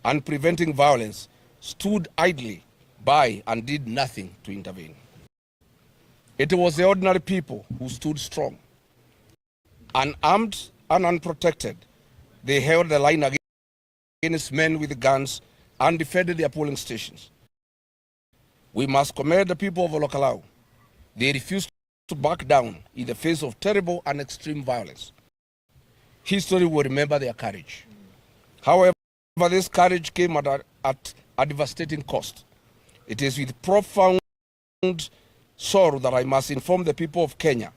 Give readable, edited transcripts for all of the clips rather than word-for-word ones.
and preventing violence stood idly by and did nothing to intervene. It was the ordinary people who stood strong. Unarmed and unprotected, they held the line against men with guns and defended their polling stations. We must commend the people of Olkalou. They refused to back down in the face of terrible and extreme violence. History will remember their courage. However, this courage came at a devastating cost. It is with profound sorrow that I must inform the people of Kenya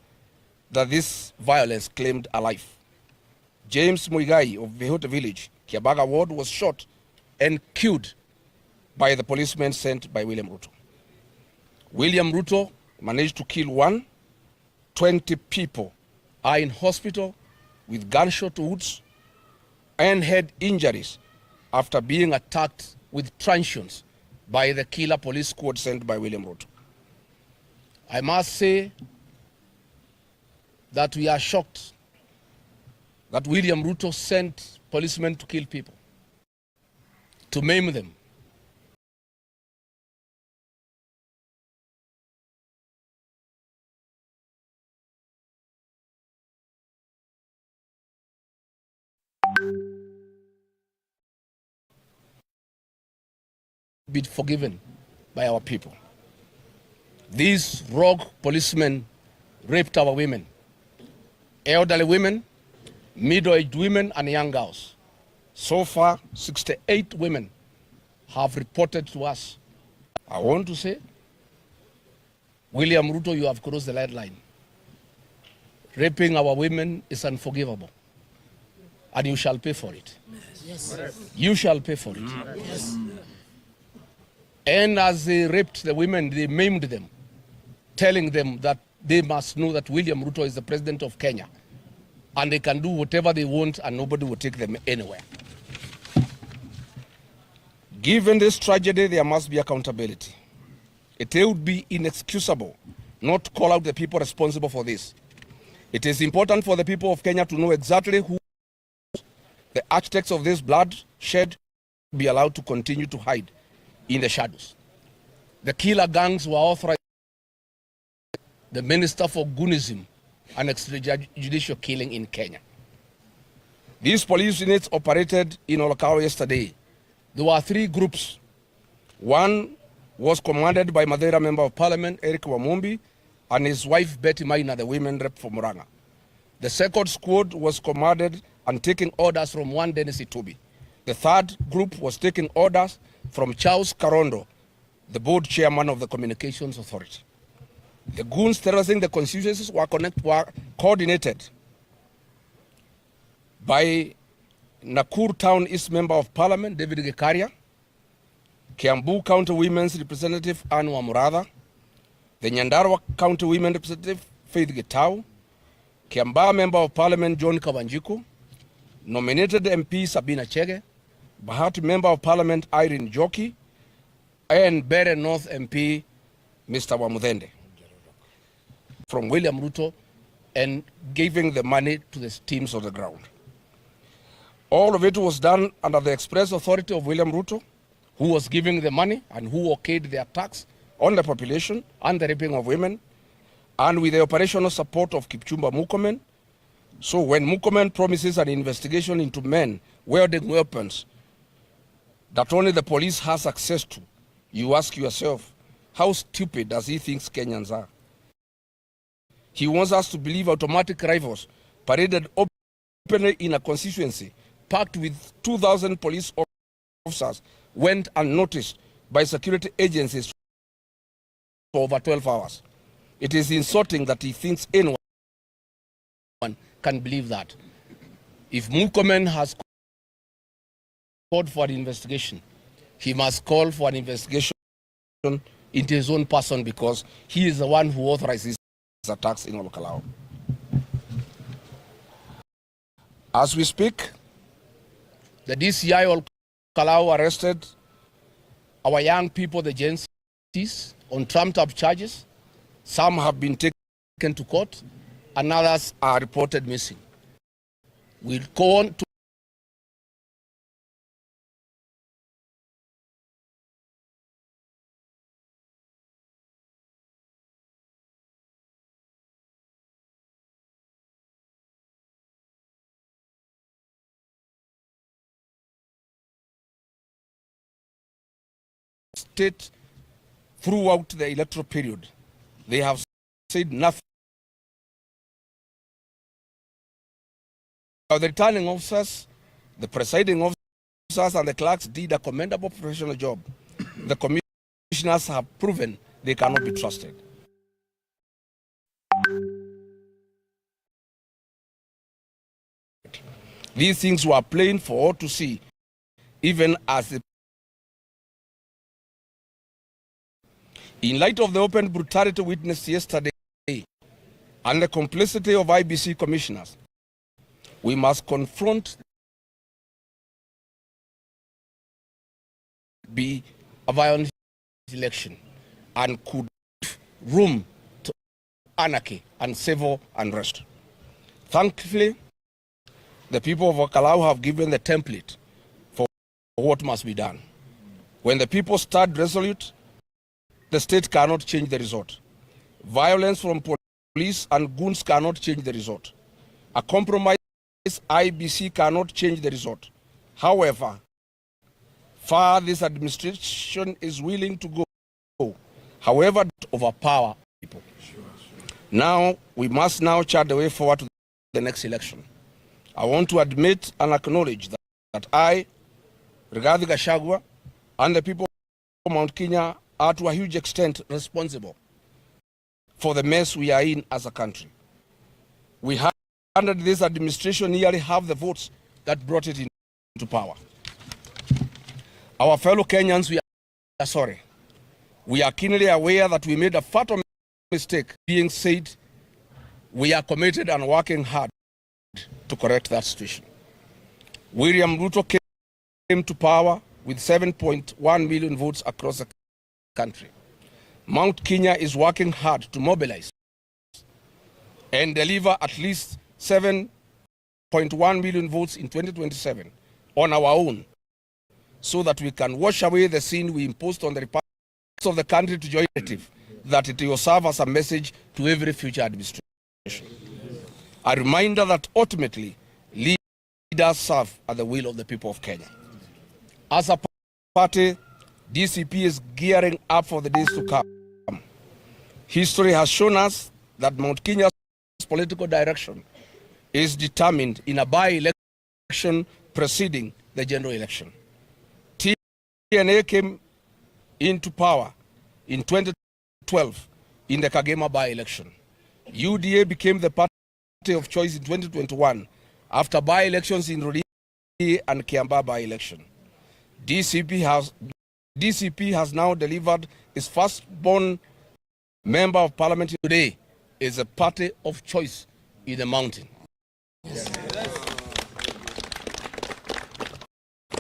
that this violence claimed a life. James Muigai of Vehote Village, Kiabaga Ward, was shot and killed by the policemen sent by William Ruto. William Ruto managed to kill 20 people are in hospital with gunshot wounds and head injuries after being attacked with truncheons by the killer police squad sent by William Ruto. I must say that we are shocked that William Ruto sent policemen to kill people, to maim them. Be forgiven by our people. These rogue policemen raped our women, elderly women, middle-aged women, and young girls. So far, 68 women have reported to us. I want to say, William Ruto, you have crossed the red line. Raping our women is unforgivable, and you shall pay for it. Yes. You shall pay for it. Yes. And as they raped the women, they maimed them, telling them that they must know that William Ruto is the president of Kenya and they can do whatever they want and nobody will take them anywhere. Given this tragedy, there must be accountability. It would be inexcusable not to call out the people responsible for this. It is important for the people of Kenya to know exactly who the architects of this bloodshed be allowed to continue to hide in the shadows. The killer gangs were authorized by the Minister for Goonism and extrajudicial killing in Kenya. These police units operated in Olkalou yesterday. There were 3 groups. One was commanded by Madeira Member of Parliament Eric Wamumbi and his wife Betty Maina, the women rep for Muranga. The second squad was commanded and taking orders from one Dennis Itubi. The third group was taking orders from Charles Karondo, the board chairman of the Communications Authority. The goons terrorizing the constituencies were coordinated by Nakuru Town East Member of Parliament David Gekaria, Kiambu County Women's Representative Anne Wamuratha, the Nyandarua County Women Representative Faith Gitau, Kiambaa Member of Parliament John Kawanjiku, nominated MP Sabina Chege, Bahati Member of Parliament Irene Joki, and Bere North MP Mr. Wamudhende from William Ruto, and giving the money to the teams on the ground. All of it was done under the express authority of William Ruto, who was giving the money and who okayed the attacks on the population and the raping of women, and with the operational support of Kipchumba Murkomen. So when Murkomen promises an investigation into men wielding weapons that only the police has access to, you ask yourself, how stupid does he think Kenyans are? He wants us to believe automatic rifles paraded openly in a constituency packed with 2,000 police officers went unnoticed by security agencies for over 12 hours. It is insulting that he thinks anyone can believe that. If Murkomen has called for an investigation, he must call for an investigation into his own person, because he is the one who authorizes attacks in Olkalou. As we speak, the DCI Olkalou arrested our young people, the Gen Zs, on trumped-up charges. Some have been taken to court, and others are reported missing. We'll go on to state throughout the electoral period. They have said nothing. The returning officers, the presiding officers, and the clerks did a commendable professional job. The commissioners have proven they cannot be trusted. These things were plain for all to see, even as in light of the open brutality witnessed yesterday and the complicity of IBC commissioners, we must confront be a violent election and could room to anarchy and civil unrest. Thankfully, the people of Olkalou have given the template for what must be done. When the people stand resolute, the state cannot change the result. Violence from police and goons cannot change the result. A compromise IBC cannot change the result. However, far this administration is willing to go, however, to overpower people. Now, we must now chart the way forward to the next election. I want to admit and acknowledge that I, Rigathi Gachagua, and the people of Mount Kenya are to a huge extent responsible for the mess we are in as a country. We have, under this administration, nearly half the votes that brought it into power. Our fellow Kenyans, we are sorry. We are keenly aware that we made a fatal mistake. Being said, we are committed and working hard to correct that situation. William Ruto came to power with 7.1 million votes across the country. Mount Kenya is working hard to mobilize and deliver at least 7.1 million votes in 2027 on our own, so that we can wash away the sin we imposed on the Republic of the country to join it, that it will serve as a message to every future administration. A reminder that ultimately leaders serve at the will of the people of Kenya. As a party, DCP is gearing up for the days to come. History has shown us that Mount Kenya's political direction is determined in a by-election preceding the general election. TNA came into power in 2012 in the Kagema by-election. UDA became the party of choice in 2021 after by-elections in Rodi and Kiambaa by-election. DCP has now delivered its firstborn member of parliament. Today is a party of choice in the mountain. Yes.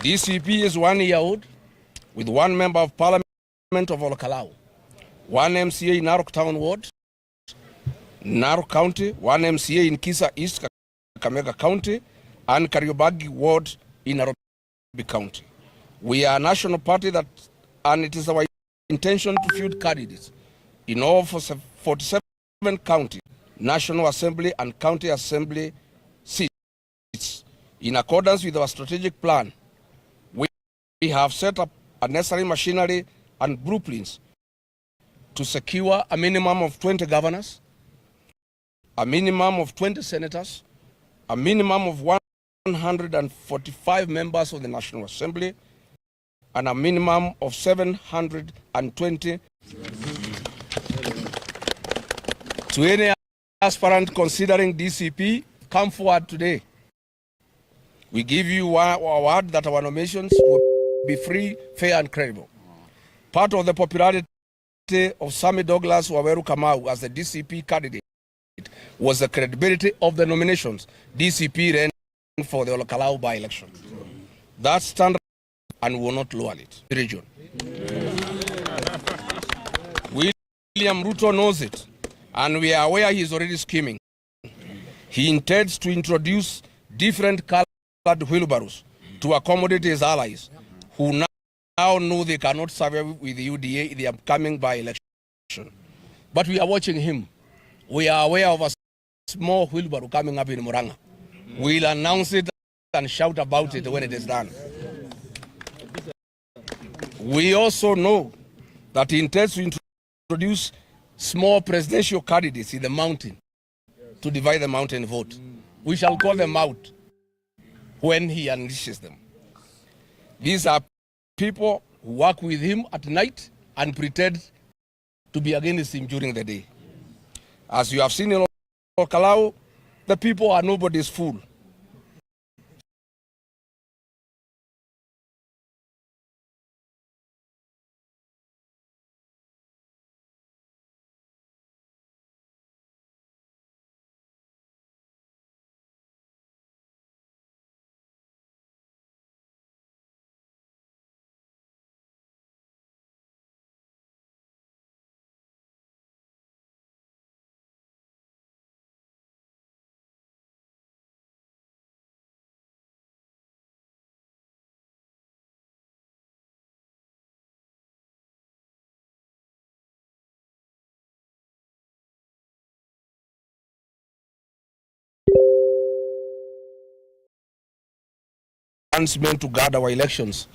DCP is 1 year old with one member of parliament of Olkalou, one MCA in Narok Town Ward, Narok County, one MCA in Kisa East, Kakamega County, and Kariobangi Ward in Nairobi County. We are a national party and it is our intention to field candidates in all 47 county, National Assembly and County Assembly seats. In accordance with our strategic plan, we have set up a necessary machinery and blueprints to secure a minimum of 20 governors, a minimum of 20 senators, a minimum of 145 members of the National Assembly, and a minimum of 720. To any aspirant considering DCP, come forward today. We give you our word that our nominations will be free, fair, and credible. Part of the popularity of Sammy Douglas Waweru Kamau as the DCP candidate was the credibility of the nominations DCP ran for the Olkalou by-election. That standard and will not lower it. Region. William Ruto knows it, and we are aware he is already scheming. He intends to introduce different colored wheelbarrows to accommodate his allies, who now know they cannot survive with the UDA in the upcoming by-election. But we are watching him. We are aware of a small wheelbarrow coming up in Muranga. We'll announce it and shout about it when it is done. We also know that he intends to introduce small presidential candidates in the mountain to divide the mountain vote. We shall call them out when he unleashes them. These are people who work with him at night and pretend to be against him during the day. As you have seen in Olkalou, the people are nobody's fool. Once meant to guard our elections.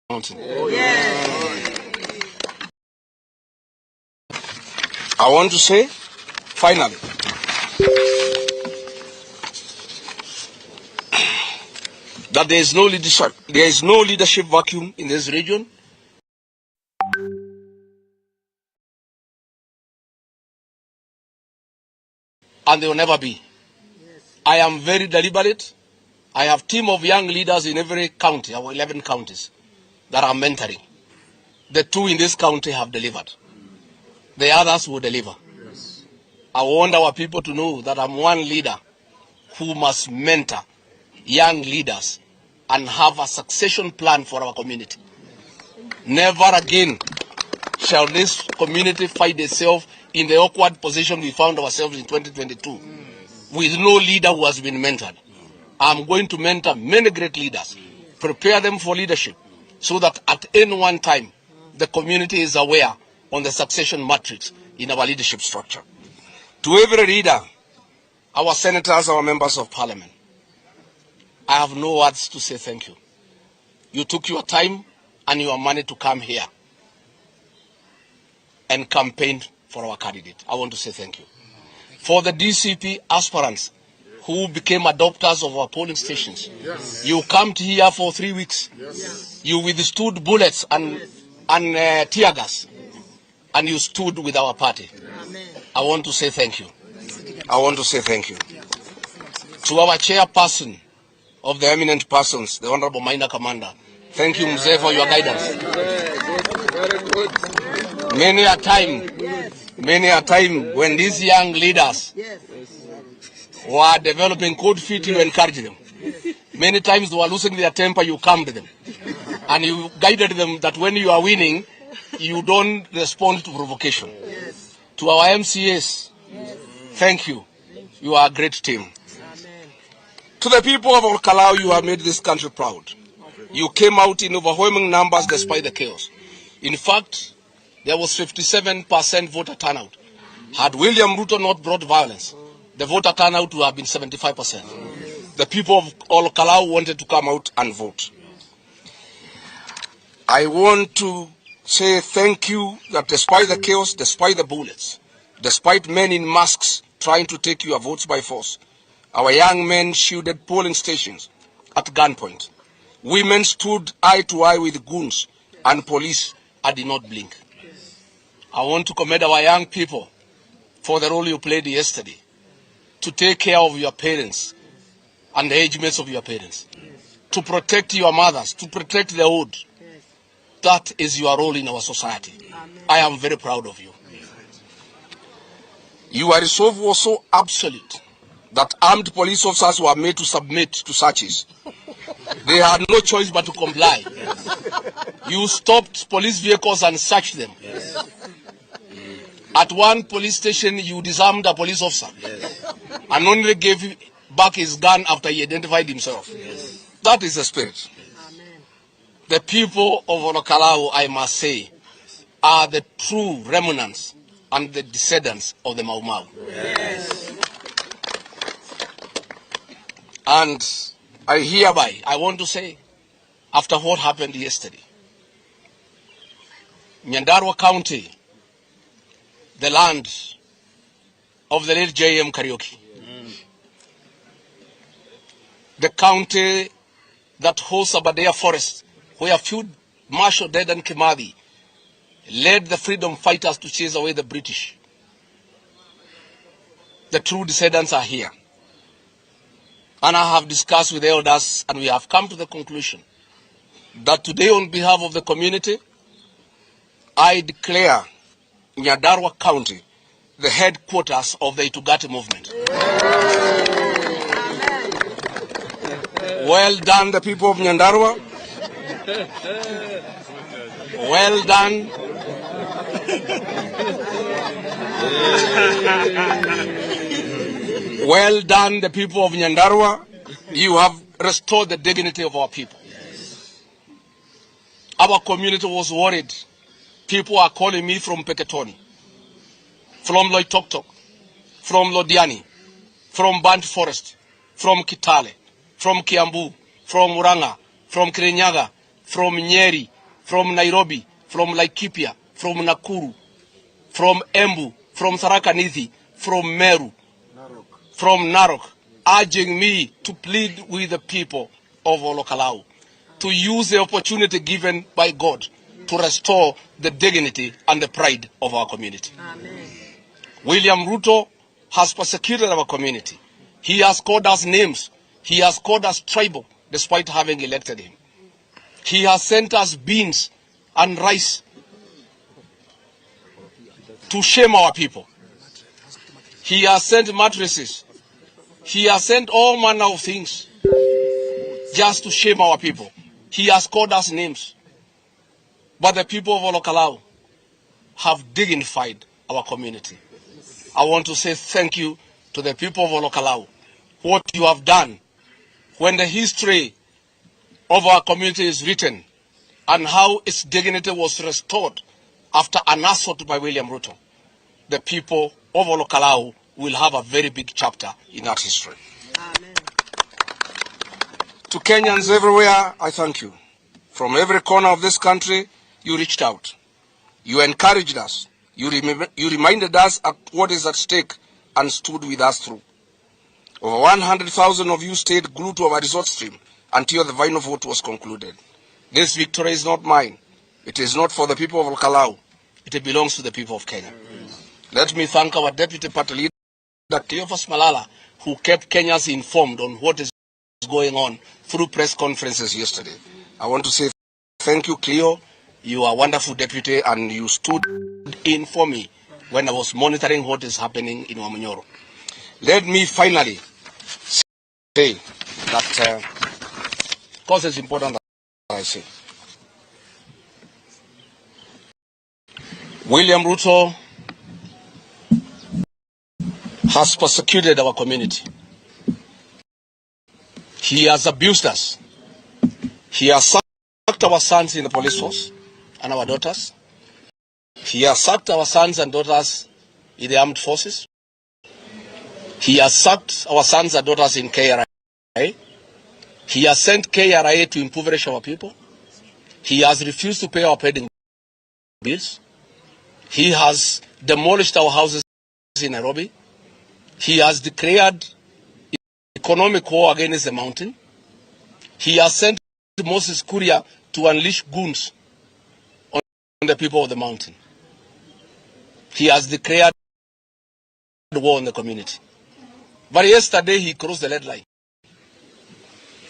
I want to say, finally, that there is no leadership vacuum in this region. And there will never be. I am very deliberate. I have a team of young leaders in every county, our 11 counties, that are mentoring. The 2 in this county have delivered. The others will deliver. Yes. I want our people to know that I'm one leader who must mentor young leaders and have a succession plan for our community. Never again shall this community find itself in the awkward position we found ourselves in 2022 with no leader who has been mentored. I'm going to mentor many great leaders, prepare them for leadership, so that at any one time, the community is aware on the succession matrix in our leadership structure. To every leader, our senators, our members of parliament, I have no words to say thank you. You took your time and your money to come here and campaign for our candidate. I want to say thank you. For the DCP aspirants who became adopters of our polling stations, yes. You camped here for 3 weeks. Yes. You withstood bullets and tear gas, and you stood with our party. Amen. I want to say thank you. I want to say thank you. To our chairperson of the eminent persons, the Honorable Minor Commander, thank you, Mzee, for your guidance. Very good. Many a time when these young leaders were developing cold feet, you encouraged them. Many times they were losing their temper, you calmed them. And you guided them that when you are winning, you don't respond to provocation. Yes. To our MCAs, yes. Thank you. You are a great team. Amen. To the people of Olkalou, you have made this country proud. You came out in overwhelming numbers despite the chaos. In fact, there was 57% voter turnout. Had William Ruto not brought violence, the voter turnout would have been 75%. The people of Olkalou wanted to come out and vote. I want to say thank you that despite the chaos, despite the bullets, despite men in masks trying to take your votes by force, our young men shielded polling stations at gunpoint. Women stood eye to eye with goons and police and did not blink. I want to commend our young people for the role you played yesterday to take care of your parents and the age mates of your parents, to protect your mothers, to protect the old. That is your role in our society. Amen. I am very proud of you. Your resolve was so absolute that armed police officers were made to submit to searches. They had no choice but to comply. You stopped police vehicles and searched them. At one police station, you disarmed a police officer and only gave back his gun after he identified himself. That is the spirit. The people of Olkalou, I must say, are the true remnants and the descendants of the Mau Mau. Yes. And I want to say, after what happened yesterday, Nyandarua County, the land of the late J.M. Kariuki. The county that hosts Aberdare Forest, where Field Marshal Dedan Kimathi led the freedom fighters to chase away the British. The true descendants are here. And I have discussed with the elders, and we have come to the conclusion that today, on behalf of the community, I declare Nyandarua County the headquarters of the Itugati movement. Well done, the people of Nyandarua. Well done. Well done, the people of Nyandarua. You have restored the dignity of our people. Our community was worried. People are calling me from Peketoni, from Loitoktok, from Lodiani, from Bant Forest, from Kitale, from Kiambu, from Muranga, from Kirinyaga, from Nyeri, from Nairobi, from Laikipia, from Nakuru, from Embu, from Tharaka Nithi, from Meru, from Narok, urging me to plead with the people of Olkalou to use the opportunity given by God to restore the dignity and the pride of our community. Amen. William Ruto has persecuted our community. He has called us names. He has called us tribal, despite having elected him. He has sent us beans and rice to shame our people. He has sent mattresses. He has sent all manner of things just to shame our people. He has called us names. But the people of Olkalou have dignified our community. I want to say thank you to the people of Olkalou. What you have done when the history of our community is written and how its dignity was restored after an assault by William Ruto, the people of Olkalou will have a very big chapter in that history. Amen. To Kenyans everywhere, I thank you. From every corner of this country, you reached out. You encouraged us. You reminded us of what is at stake and stood with us through. Over 100,000 of you stayed glued to our resort stream until the final vote was concluded. This victory is not mine. It is not for the people of Olkalou. It belongs to the people of Kenya. Let me thank our Deputy Party Leader, Cleophas Malala, who kept Kenyans informed on what is going on through press conferences yesterday. I want to say thank you, Cleo. You are a wonderful deputy, and you stood in for me when I was monitoring what is happening in Wamunyoro. Let me finally say that, because it's important that I say, William Ruto has persecuted our community. He has abused us. He has sacked our sons in the police force and our daughters. He has sacked our sons and daughters in the armed forces. He has sacked our sons and daughters in KRA. He has sent KRA to impoverish our people. He has refused to pay our pending bills. He has demolished our houses in Nairobi. He has declared economic war against the mountain. He has sent Moses Kuria to unleash goons on the people of the mountain. He has declared war on the community. But yesterday he crossed the red line.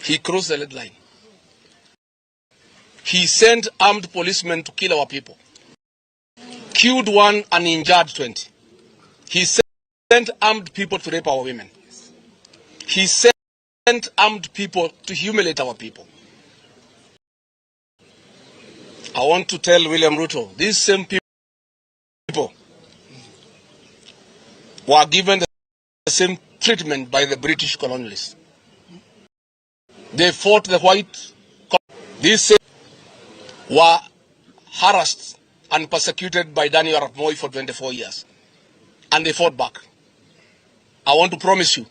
He crossed the red line. He sent armed policemen to kill our people. Killed one and injured 20. He sent armed people to rape our women. He sent armed people to humiliate our people. I want to tell William Ruto, these same people were given the same treatment by the British colonialists. They fought the white. These same were harassed and persecuted by Daniel Arap Moi for 24 years. And they fought back. I want to promise you,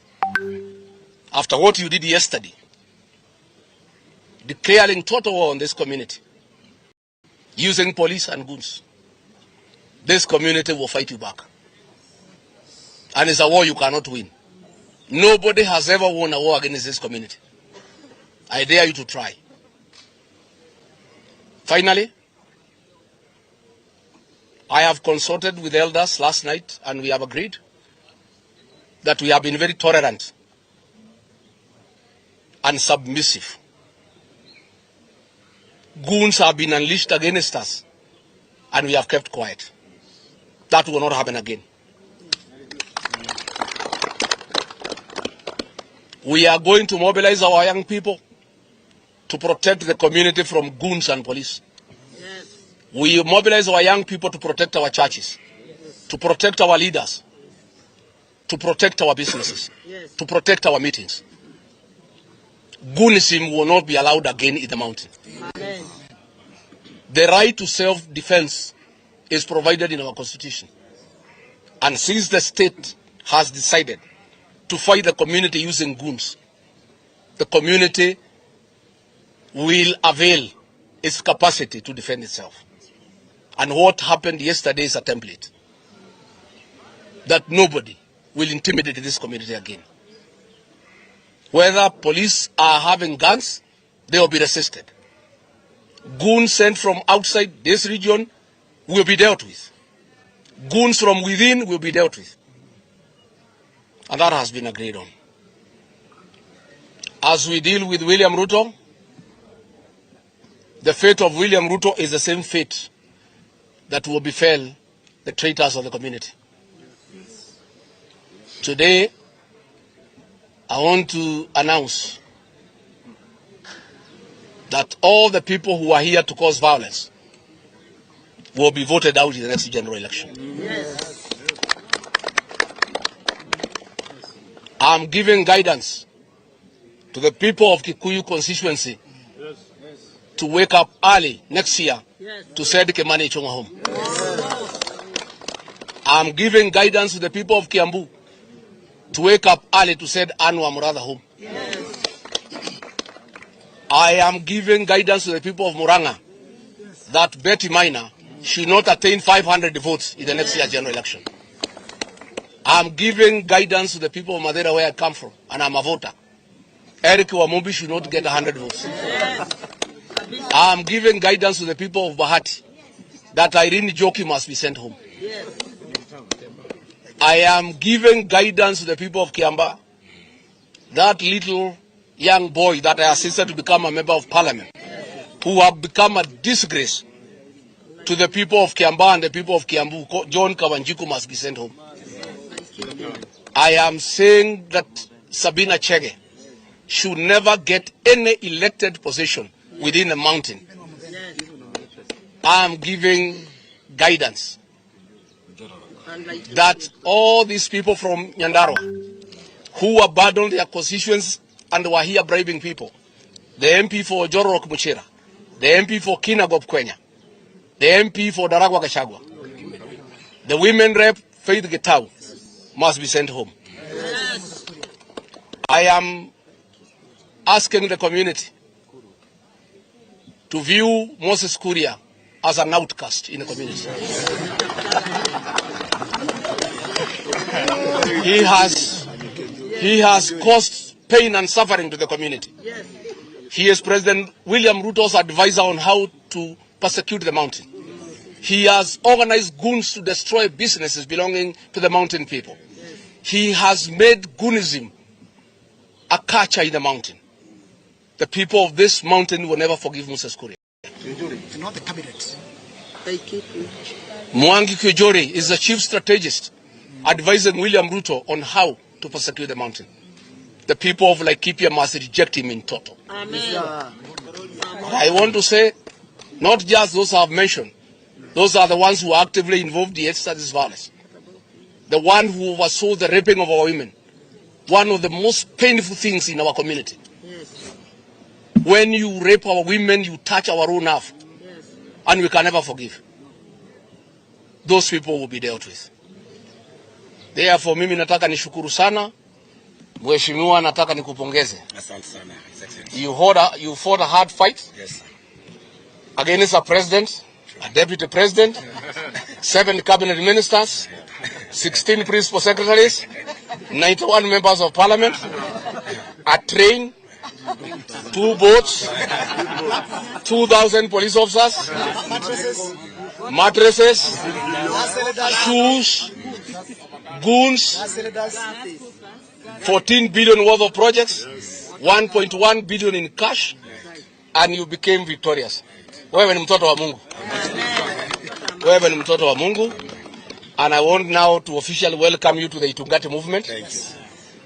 after what you did yesterday, declaring total war on this community, using police and goons, this community will fight you back. And it's a war you cannot win. Nobody has ever won a war against this community. I dare you to try. Finally, I have consulted with elders last night and we have agreed that we have been very tolerant and submissive. Goons have been unleashed against us and we have kept quiet. That will not happen again. We are going to mobilize our young people to protect the community from goons and police. Yes. We mobilize our young people to protect our churches, to protect our leaders, to protect our businesses, to protect our meetings. Goonism will not be allowed again in the mountain. Amen. The right to self-defense is provided in our constitution. And since the state has decided to fight the community using goons, the community will avail its capacity to defend itself. And what happened yesterday is a template that nobody will intimidate this community again. Whether police are having guns, they will be resisted. Goons sent from outside this region will be dealt with. Goons from within will be dealt with. And that has been agreed on. As we deal with William Ruto, the fate of William Ruto is the same fate that will befall the traitors of the community. Today, I want to announce that all the people who are here to cause violence will be voted out in the next general election. Yes. I'm giving guidance to the people of Kikuyu constituency to wake up early next year to send Kimani Ichung'wa home. I'm giving guidance to the people of Kiambu to wake up early to send Anne Wamuratha home. I am giving guidance to the people of Muranga that Betty Minor should not attain 500 votes in the next year general election. I'm giving guidance to the people of Madeira where I come from, and I'm a voter. Eric Wamumbi should not get 100 votes. I'm giving guidance to the people of Bahati that Irene Joki must be sent home. I am giving guidance to the people of Kiamba, that little young boy that I assisted to become a member of parliament, who have become a disgrace to the people of Kiamba and the people of Kiambu. John Kawanjiku must be sent home. I am saying that Sabina Chege should never get any elected position within a mountain. I am giving guidance that all these people from Nyandarua who abandoned their constituents and were here bribing people, the MP for Jororok Muchira, the MP for Kinagop Kwenya, the MP for Daragwa Gachagua, the women rep Faith Getau must be sent home. Yes. I am asking the community to view Moses Kuria as an outcast in the community. He has caused pain and suffering to the community. Yes. He is President William Ruto's advisor on how to persecute the mountain. He has organized goons to destroy businesses belonging to the mountain people. He has made goonism a culture in the mountain. The people of this mountain will never forgive Moses Kuria. Not the cabinet. Mwangi Kujori is the chief strategist advising William Ruto on how to persecute the mountain. The people of Laikipia must reject him in total. Amen. I want to say, not just those I have mentioned, those are the ones who are actively involved in this violence. The one who oversaw the raping of our women. One of the most painful things in our community. Yes. When you rape our women, you touch our own nerve. Yes. And we can never forgive. Those people will be dealt with. Therefore, mimi nataka nishukuru sana. Mheshimiwa, nataka nikupongeze. Asante sana. You fought a hard fight. Yes, sir. Against a president, a deputy president, 7 cabinet ministers, 16 principal secretaries, 91 members of parliament, a train, 2 boats, 2,000 police officers, mattresses, shoes, goons, 14 billion worth of projects, 1.1 billion in cash, and you became victorious. Wewe ni mtoto wa Mungu. Wewe ni mtoto wa Mungu. And I want now to officially welcome you to the Itungati movement. Thank you.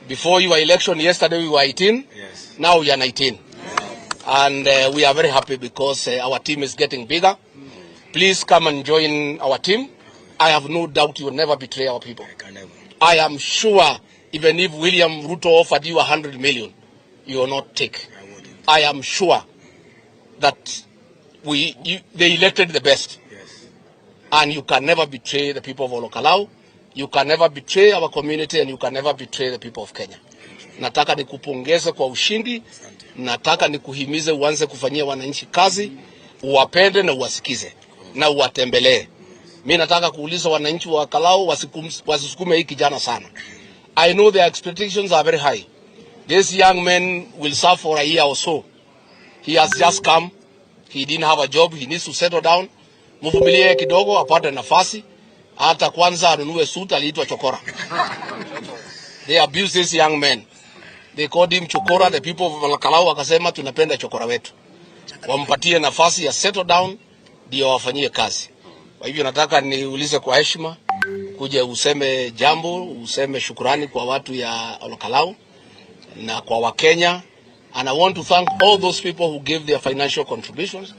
Before your election yesterday we were 18. Yes. Now we are 19. And we are very happy because our team is getting bigger. Please come and join our team. I have no doubt you will never betray our people. I am sure even if William Ruto offered you 100 million, you will not take. I am sure that they elected the best. Yes. And you can never betray the people of Olkalou. You can never betray our community, and you can never betray the people of Kenya. Nataka nikupongeze kwa ushindi. Nataka nikuhimize uanze kufanyia wananchi kazi, uwapende na uwasikize na uwatembelee. Mimi nataka kuuliza wananchi wa Olkalou wasisukume hii kijana sana. I know their expectations are very high. This young man will serve for a year or so. He has just come. He didn't have a job. He needs to settle down. Mvumilie kidogo apate nafasi. Hata kwanza anunue suit, aliitwa chokora. They abuse this young man. They called him chokora. The people of Olkalou wakasema tunapenda chokora wetu. Wampatie nafasi ya settle down ndio wafanyie kazi. Kwa hivyo nataka niulize kwa heshima, kuja useme jambo, useme shukrani kwa watu ya Olkalou na kwa Wakenya. And I want to thank all those people who gave their financial contributions.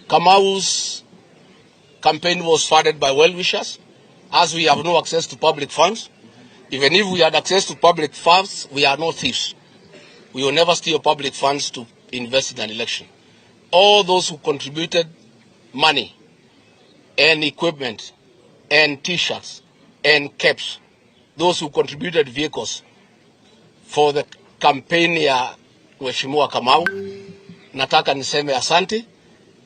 Kamau's campaign was funded by well-wishers. As we have no access to public funds, even if we had access to public funds, we are not thieves. We will never steal public funds to invest in an election. All those who contributed money and equipment and T-shirts and caps, those who contributed vehicles for the campaign ya Mheshimiwa Kamau, nataka niseme asante.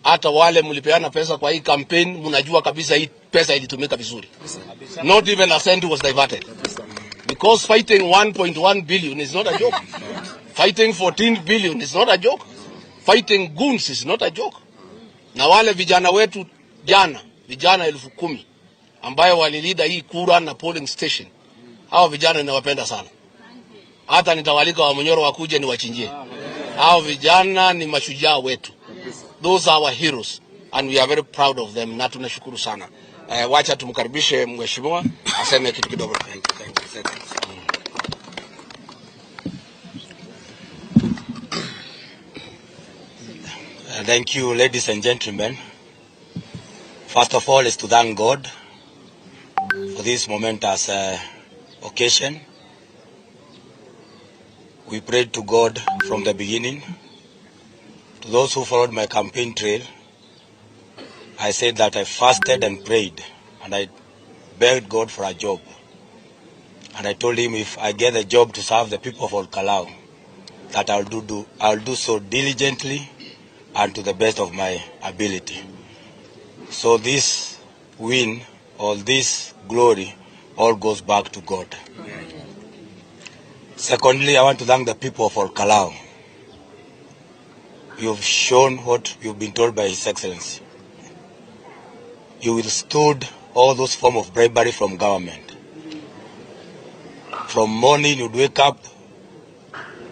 Hata wale mlipeana pesa kwa hii campaign, mnajua kabisa hii pesa ilitumika vizuri. Not even a cent was diverted. Because fighting 1.1 billion is not a joke. Fighting 14 billion is not a joke. Fighting goons is not a joke. Na wale vijana wetu jana, vijana 10,000 ambayo walilida hii kura na polling station, hao vijana ninawapenda sana. Hata nitawalika wa Munyoro wakuje ni wachinjie. Hao vijana ni mashujaa wetu. Those are our heroes and we are very proud of them. Na tunashukuru sana. Wacha tumkaribishe mheshimiwa aseme kitu kidogo. Thank you, ladies and gentlemen. First of all is to thank God for this momentous occasion. We prayed to God from the beginning. To those who followed my campaign trail, I said that I fasted and prayed and I begged God for a job. And I told him if I get a job to serve the people of Olkalou, that I'll do so diligently and to the best of my ability. So this win, all this glory, all goes back to God. Secondly, I want to thank the people of Olkalou. You've shown what you've been told by His Excellency. You withstood all those forms of bribery from government. From morning you'd wake up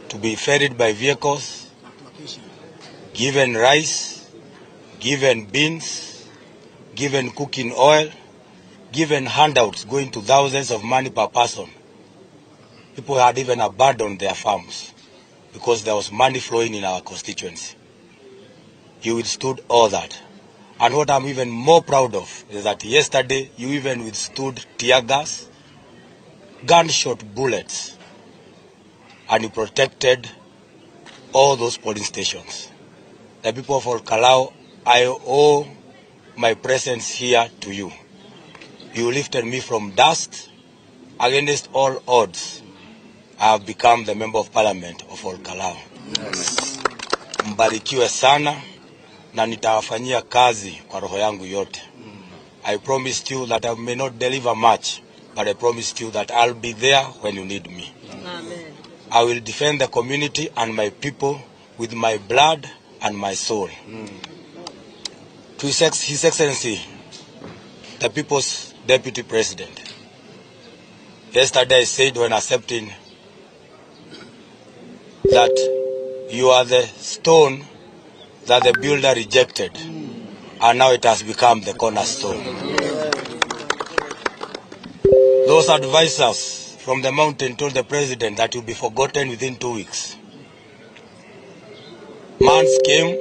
to be ferried by vehicles, given rice, given beans, given cooking oil, given handouts going to thousands of money per person. People had even abandoned their farms because there was money flowing in our constituency. You withstood all that. And what I'm even more proud of is that yesterday you even withstood tear gas, gunshot bullets, and you protected all those polling stations. The people of Olkalou, I owe my presence here to you. You lifted me from dust. Against all odds, I have become the member of parliament of Olkalou. Yes. Mbarikiwe sana na nitawafanyia kazi kwa roho yangu yote. I promised you that I may not deliver much, but I promised you that I'll be there when you need me. Amen. I will defend the community and my people with my blood and my soul. To His Excellency, the People's Deputy President, yesterday I said when accepting that you are the stone that the builder rejected, and now it has become the cornerstone. Those advisors from the mountain told the president that you'll be forgotten within 2 weeks. Months came,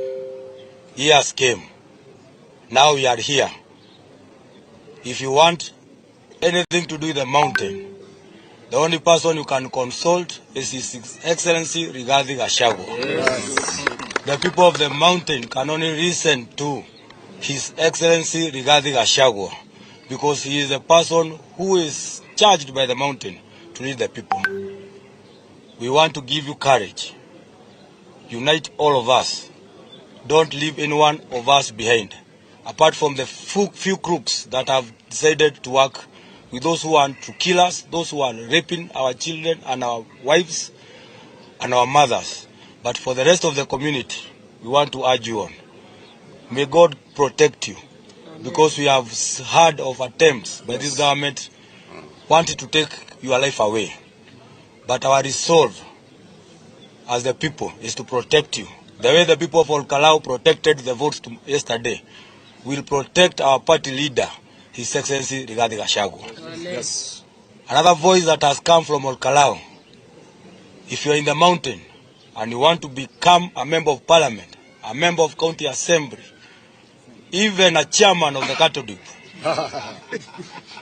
years came. Now we are here. If you want anything to do with the mountain, the only person you can consult is His Excellency Rigathi Gachagua. Yes. The people of the mountain can only listen to His Excellency Rigathi Gachagua because he is the person who is charged by the mountain to lead the people. We want to give you courage. Unite all of us. Don't leave any one of us behind. Apart from the few crooks that have decided to work with those who want to kill us, those who are raping our children and our wives and our mothers. But for the rest of the community, we want to urge you on. May God protect you. Because we have heard of attempts by this government wanting to take your life away. But our resolve as the people is to protect you. The way the people of Olkalou protected the votes yesterday, will protect our party leader, His Excellency Rigathi Gachagua. Yes. Another voice that has come from Olkalou, if you are in the mountain and you want to become a member of parliament, a member of county assembly, even a chairman of the cattle dip,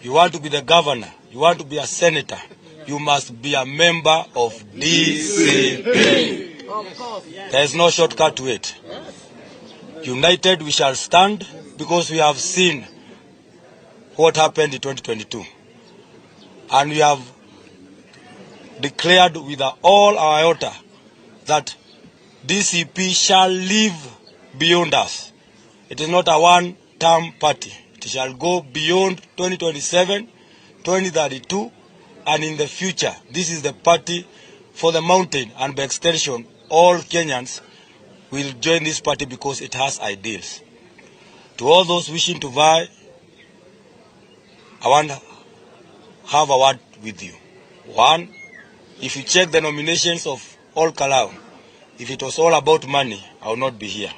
you want to be the governor, you want to be a senator, you must be a member of DCP. Of course. There is no shortcut to it. United we shall stand, because we have seen what happened in 2022. And we have declared with all our iota that DCP shall live beyond us. It is not a one-term party. It shall go beyond 2027, 2032, and in the future. This is the party for the mountain, and by extension, all Kenyans will join this party because it has ideals. To all those wishing to vie, I want to have a word with you. One, if you check the nominations of Olkalou, if it was all about money, I would not be here.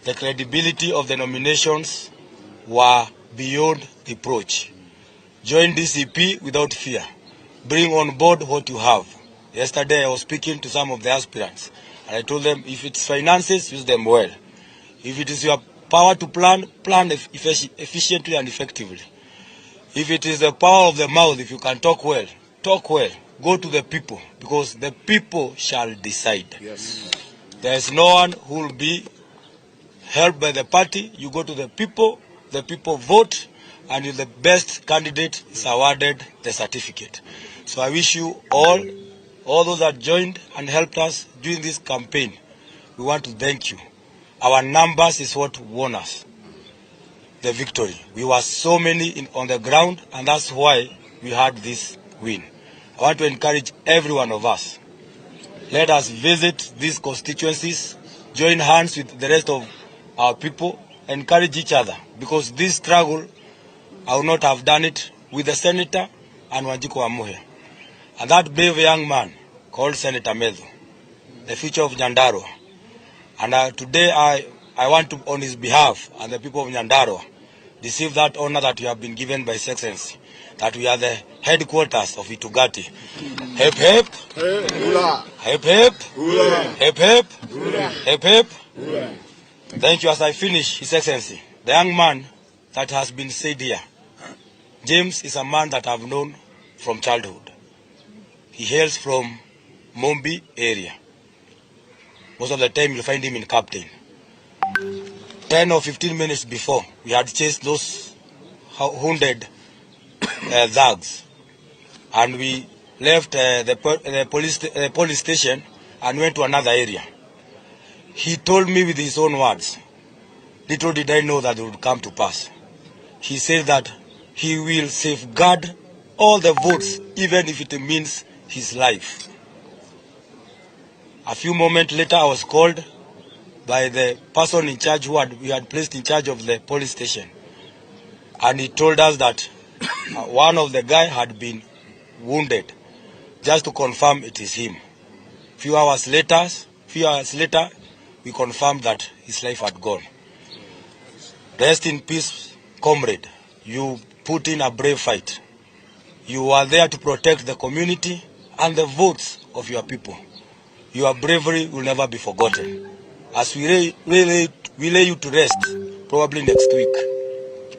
The credibility of the nominations were beyond reproach. Join DCP without fear. Bring on board what you have. Yesterday I was speaking to some of the aspirants, and I told them, if it's finances, use them well. If it is your power to plan, plan efficiently and effectively. If it is the power of the mouth, if you can talk well, talk well. Go to the people, because the people shall decide. Yes. There is no one who will be helped by the party. You go to the people vote, and if the best candidate is awarded the certificate. So I wish you all those that joined and helped us during this campaign, we want to thank you. Our numbers is what won us the victory. We were so many on the ground, and that's why we had this win. I want to encourage every one of us. Let us visit these constituencies, join hands with the rest of our people, encourage each other, because this struggle, I would not have done it with the senator and Wanjiku Wamuhe. And that brave young man called Senator Medho, the future of Nyandarua. And today I want to, on his behalf and the people of Nyandarua, receive that honor that you have been given by His Excellency, that we are the headquarters of Itugati. Hep hep, hep hep, hep hep, hep hep. Thank you. As I finish, His Excellency, the young man that has been said here, James is a man that I've known from childhood. He hails from Mombi area. Most of the time you'll find him in Captain. 10 or 15 minutes before, we had chased those wounded thugs, and we left the police station and went to another area. He told me with his own words, little did I know that it would come to pass. he said that he will safeguard all the votes, even if it means his life. A few moments later, I was called by the person in charge we had placed in charge of the police station. And he told us that one of the guy had been wounded, just to confirm it is him. Few hours later, we confirmed that his life had gone. Rest in peace, comrade. You put in a brave fight. You are there to protect the community and the votes of your people. Your bravery will never be forgotten. As we lay you to rest, probably next week,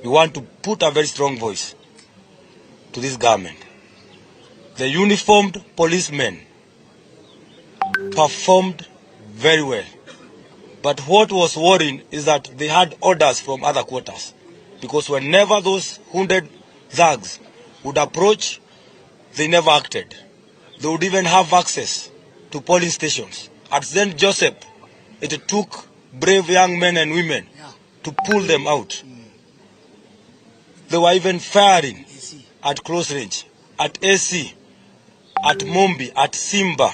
we want to put a very strong voice to this government. The uniformed policemen performed very well. But what was worrying is that they had orders from other quarters. Because whenever those wounded thugs would approach, they never acted. They would even have access to polling stations. At St. Joseph, it took brave young men and women to pull them out. They were even firing at close range, at AC, at Mombi, at Simba.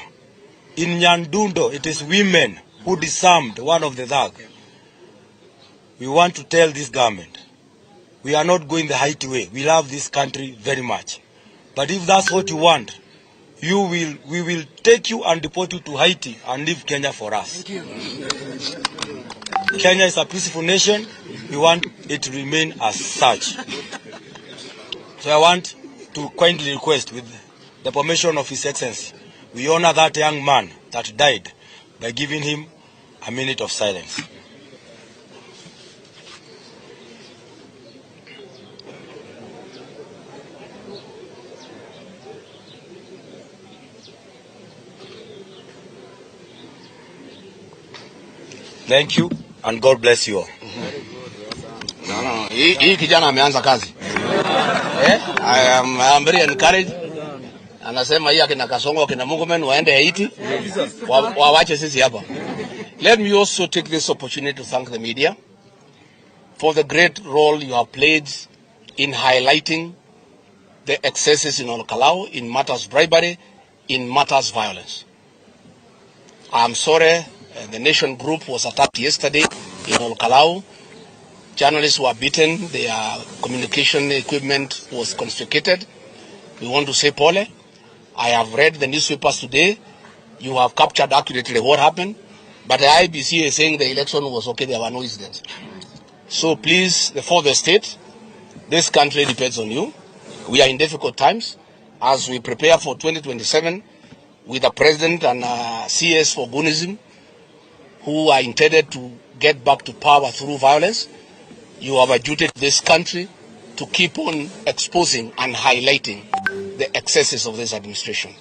In Nyandundo, it is women who disarmed one of the thugs. We want to tell this government, we are not going the Haiti way. We love this country very much. But if that's what you want, we will take you and deport you to Haiti and leave Kenya for us. Kenya is a peaceful nation. We want it to remain as such. So I want to kindly request, with the permission of His Excellency, we honor that young man that died by giving him a minute of silence. Thank you and God bless you all. Hii kijana ameanza kazi. I am very encouraged. Anasema hii akina Kasongo akina Mungumen waende Haiti. Wawache sisi hapa. Let me also take this opportunity to thank the media for the great role you have played in highlighting the excesses in Olkalou, in matters bribery, in matters violence. I am sorry the Nation group was attacked yesterday in Olkalou. Journalists were beaten, their communication equipment was confiscated. We want to say, Pole, I have read the newspapers today. You have captured accurately what happened. But the IBC is saying the election was okay, there were no incidents. So please, the fourth state, this country depends on you. We are in difficult times as we prepare for 2027 with the president and CS for Gunism, who are intended to get back to power through violence. You have a duty to this country to keep on exposing and highlighting the excesses of this administration.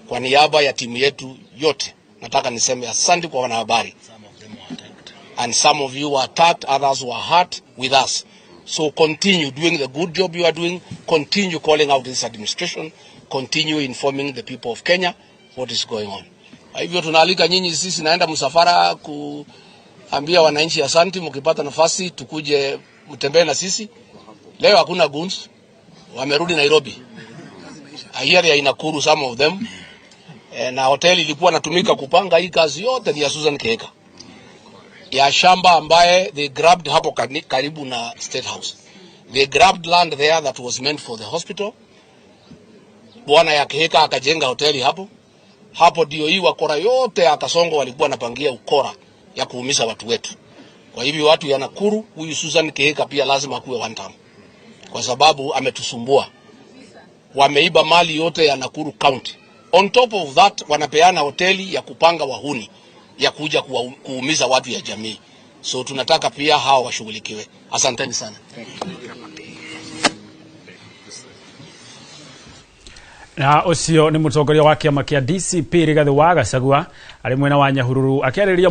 Kwa niaba ya timu yetu yote, nataka niseme asante kwa wanahabari. And some of you were attacked, others were hurt with us. So continue doing the good job you are doing, continue calling out this administration, continue informing the people of Kenya what is going on. Hivyo tunaalika nyinyi, sisi naenda msafara kuambia wananchi asante, mkipata nafasi tukuje mtembee na sisi. Leo hakuna guns, wamerudi Nairobi. Here in Nakuru, some of them. Na hoteli ilikuwa natumika kupanga hii kazi yote ni ya Susan Keka. Ya shamba ambaye they grabbed hapo karibu na State House. They grabbed land there that was meant for the hospital. Bwana ya Keka akajenga hoteli hapo. Hapo ndio hii wakora yote ya Kasongo walikuwa napangia ukora ya kuumiza watu wetu. Kwa hivyo watu ya Nakuru, huyu Susan Keka pia lazima kuwe one time. Kwa sababu ametusumbua. Wameiba mali yote ya Nakuru County. On top of that, wanapeana hoteli ya kupanga wahuni ya kuja kuumiza watu ya jamii. So tunataka pia hao washughulikiwe. Asanteni sana. Na ucio ni mutongoria wa kiama kia DCP Rigathi wa Gachagua ari mwena wa Nyahururu akiarĩria